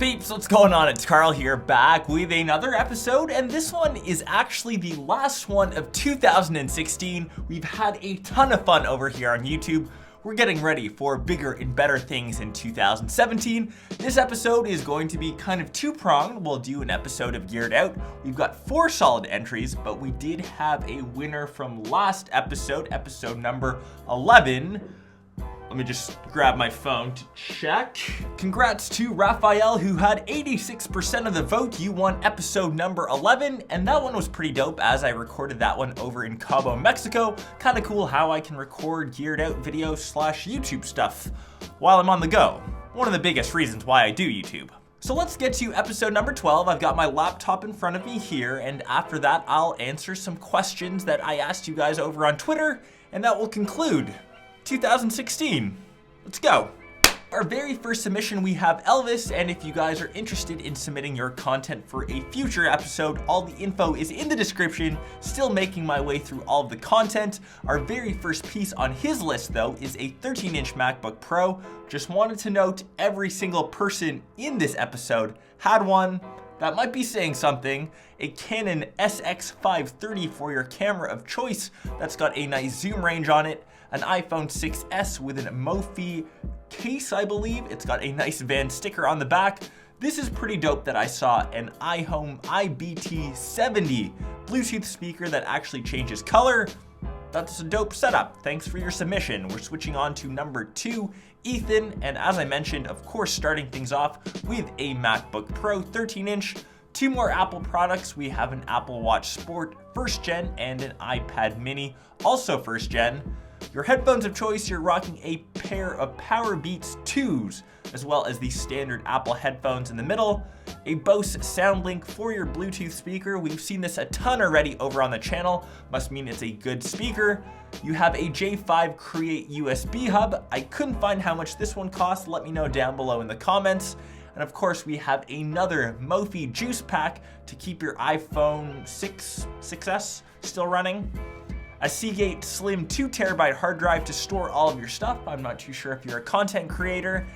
Peeps, what's going on? It's Karl here, back with another episode, and this one is actually the last one of 2016. We've had a ton of fun over here on YouTube. We're getting ready for bigger and better things in 2017. This episode is going to be kind of two-pronged. We'll do an episode of Geared Out. We've got 4 solid entries, but we did have a winner from last episode, episode number 11. Let me just grab my phone to check. Congrats to Raphael, who had 86% of the vote. You won episode number 11, and that one was pretty dope as I recorded that one over in Cabo, Mexico. Kind of cool how I can record geared out video / YouTube stuff while I'm on the go. One of the biggest reasons why I do YouTube. So let's get to episode number 12. I've got my laptop in front of me here, and after that, I'll answer some questions that I asked you guys over on Twitter, and that will conclude 2016. Let's go. Our very first submission, we have Elvis, and if you guys are interested in submitting your content for a future episode, all the info is in the description. Still making my way through all of the content. Our very first piece on his list, though, is a 13-inch MacBook Pro. Just wanted to note every single person in this episode had one. That might be saying something. A Canon SX530 for your camera of choice that's got a nice zoom range on it. An iPhone 6S with an Mophie case, I believe. It's got a nice van sticker on the back. This is pretty dope that I saw an iHome BT70 Bluetooth speaker that actually changes color. That's a dope setup. Thanks for your submission. We're switching on to number 2, Ethan. And as I mentioned, of course, starting things off with a MacBook Pro 13-inch. 2 more Apple products. We have an Apple Watch Sport 1st gen and an iPad mini, also 1st gen. Your headphones of choice, you're rocking a pair of Powerbeats 2s, as well as the standard Apple headphones in the middle. A Bose SoundLink for your Bluetooth speaker. We've seen this a ton already over on the channel. Must mean it's a good speaker. You have a J5 Create USB hub. I couldn't find how much this one costs. Let me know down below in the comments. And of course, we have another Mophie juice pack to keep your iPhone 6S still running. A Seagate Slim 2TB hard drive to store all of your stuff. I'm not too sure if you're a content creator.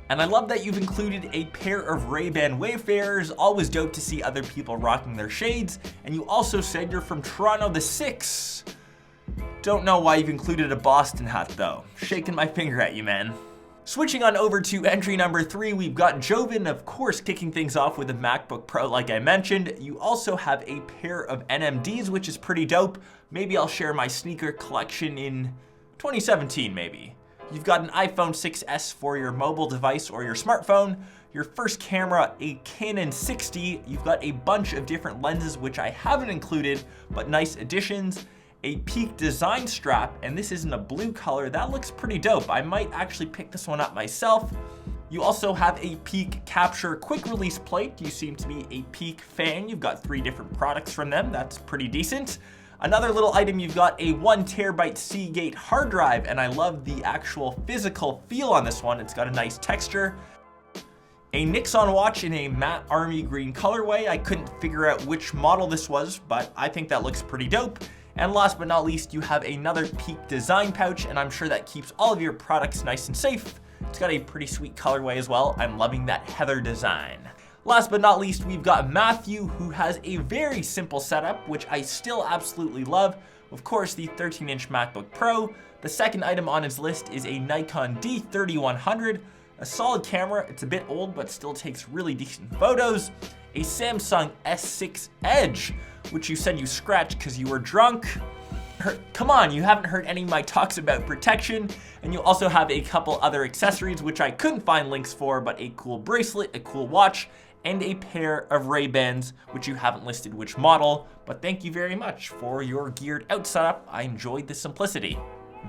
And I love that you've included a pair of Ray-Ban Wayfarers. Always dope to see other people rocking their shades. And you also said you're from Toronto the 6. Don't know why you've included a Boston hat though. Shaking my finger at you, man. Switching on over to entry number 3, we've got Jovan, of course, kicking things off with a MacBook Pro like I mentioned. You also have a pair of NMDs, which is pretty dope. Maybe I'll share my sneaker collection in 2017, maybe. You've got an iPhone 6S for your mobile device or your smartphone. Your first camera, a Canon 60. You've got a bunch of different lenses, which I haven't included, but nice additions. A Peak design strap, and this is in a blue color. That looks pretty dope. I might actually pick this one up myself. You also have a Peak Capture quick release plate. You seem to be a Peak fan. You've got 3 different products from them. That's pretty decent. Another little item, you've got a 1TB Seagate hard drive, and I love the actual physical feel on this one. It's got a nice texture. A Nixon watch in a matte army green colorway. I couldn't figure out which model this was, but I think that looks pretty dope. And last but not least, you have another Peak design pouch, and I'm sure that keeps all of your products nice and safe. It's got a pretty sweet colorway as well. I'm loving that heather design. Last but not least, we've got Matheiu, who has a very simple setup, which I still absolutely love. Of course, the 13-inch MacBook Pro. The second item on his list is a Nikon D3100. A solid camera. It's a bit old, but still takes really decent photos. A Samsung S6 Edge, which you said you scratched because you were drunk. Come on, you haven't heard any of my talks about protection. And you also have a couple other accessories, which I couldn't find links for, but a cool bracelet, a cool watch, and a pair of Ray-Bans, which you haven't listed which model. But thank you very much for your geared out setup. I enjoyed the simplicity.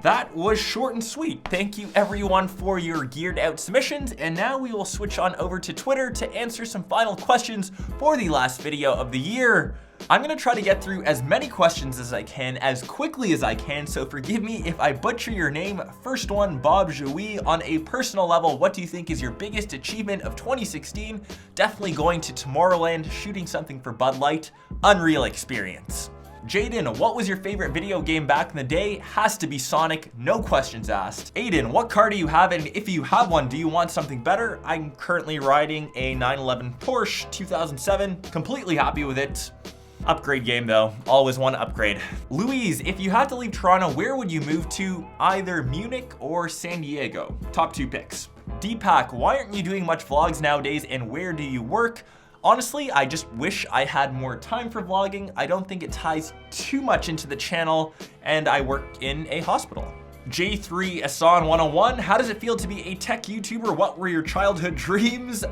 That was short and sweet. Thank you everyone for your geared out submissions, and now we will switch on over to Twitter to answer some final questions for the last video of the year. I'm gonna try to get through as many questions as I can, as quickly as I can, so forgive me if I butcher your name. First one, Bob Jouy. On a personal level, what do you think is your biggest achievement of 2016? Definitely going to Tomorrowland, shooting something for Bud Light. Unreal experience. Jaden, what was your favorite video game back in the day? Has to be Sonic, no questions asked. Aiden, what car do you have, and if you have one, do you want something better? I'm currently riding a 911 Porsche 2007, completely happy with it. Upgrade game though, always want to upgrade. Louise, if you had to leave Toronto, where would you move to? Either Munich or San Diego. Top 2 picks. Deepak, why aren't you doing much vlogs nowadays, and where do you work? Honestly, I just wish I had more time for vlogging. I don't think it ties too much into the channel, and I work in a hospital. J3 Asan 101, how does it feel to be a tech YouTuber? What were your childhood dreams?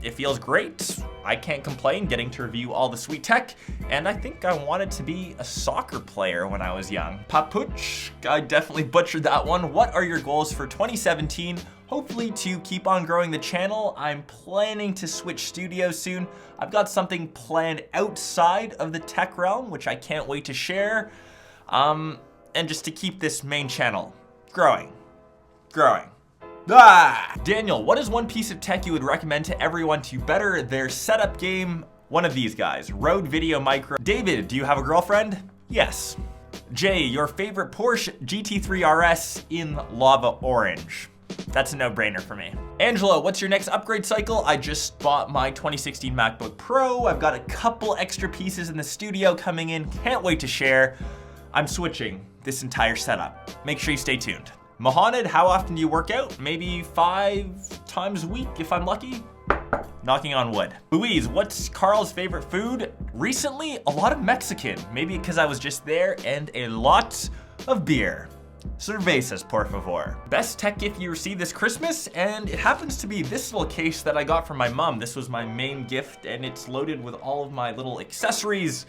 It feels great. I can't complain getting to review all the sweet tech, and I think I wanted to be a soccer player when I was young. Papuch, I definitely butchered that one. What are your goals for 2017? Hopefully to keep on growing the channel. I'm planning to switch studios soon. I've got something planned outside of the tech realm, which I can't wait to share. And just to keep this main channel growing. Daniel, what is one piece of tech you would recommend to everyone to better their setup game? One of these guys, Rode Video Micro. David, do you have a girlfriend? Yes. Jay, your favorite Porsche GT3 RS in lava orange. That's a no-brainer for me. Angela, what's your next upgrade cycle? I just bought my 2016 MacBook Pro. I've got a couple extra pieces in the studio coming in. Can't wait to share. I'm switching this entire setup. Make sure you stay tuned. Mohamed, how often do you work out? Maybe 5 times a week if I'm lucky. Knocking on wood. Louise, what's Karl's favorite food? Recently, a lot of Mexican. Maybe because I was just there, and a lot of beer. Cervezas, por favor. Best tech gift you received this Christmas, and it happens to be this little case that I got from my mom. This was my main gift, and it's loaded with all of my little accessories.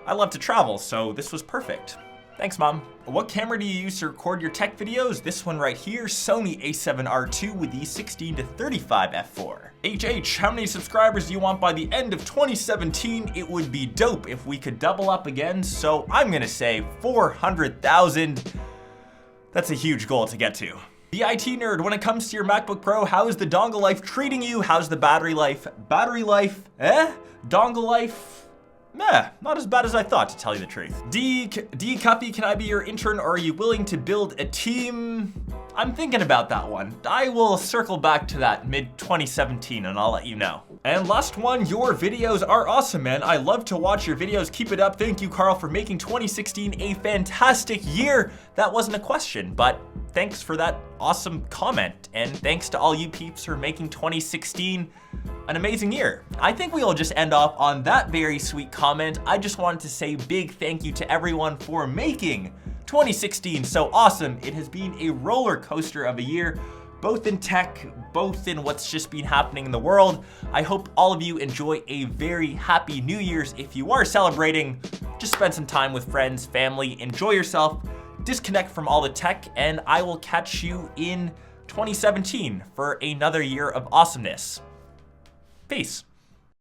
I love to travel, so this was perfect. Thanks, Mom. What camera do you use to record your tech videos? This one right here, Sony a7R II with the 16-35 f4. HH, how many subscribers do you want by the end of 2017? It would be dope if we could double up again, so I'm gonna say 400,000. That's a huge goal to get to. The IT nerd, when it comes to your MacBook Pro, how is the dongle life treating you? How's the battery life? Battery life, Dongle life, meh, not as bad as I thought, to tell you the truth. D Cuppy, can I be your intern, or are you willing to build a team? I'm thinking about that one. I will circle back to that mid-2017 and I'll let you know. And last one, your videos are awesome, man. I love to watch your videos. Keep it up. Thank you, Karl, for making 2016 a fantastic year. That wasn't a question, but thanks for that awesome comment. And thanks to all you peeps for making 2016 an amazing year. I think we'll just end off on that very sweet comment. I just wanted to say big thank you to everyone for making 2016 so awesome. It has been a roller coaster of a year, both in tech, both in what's just been happening in the world. I hope all of you enjoy a very happy New Year's. If you are celebrating, just spend some time with friends, family, enjoy yourself, disconnect from all the tech, and I will catch you in 2017 for another year of awesomeness. Peace.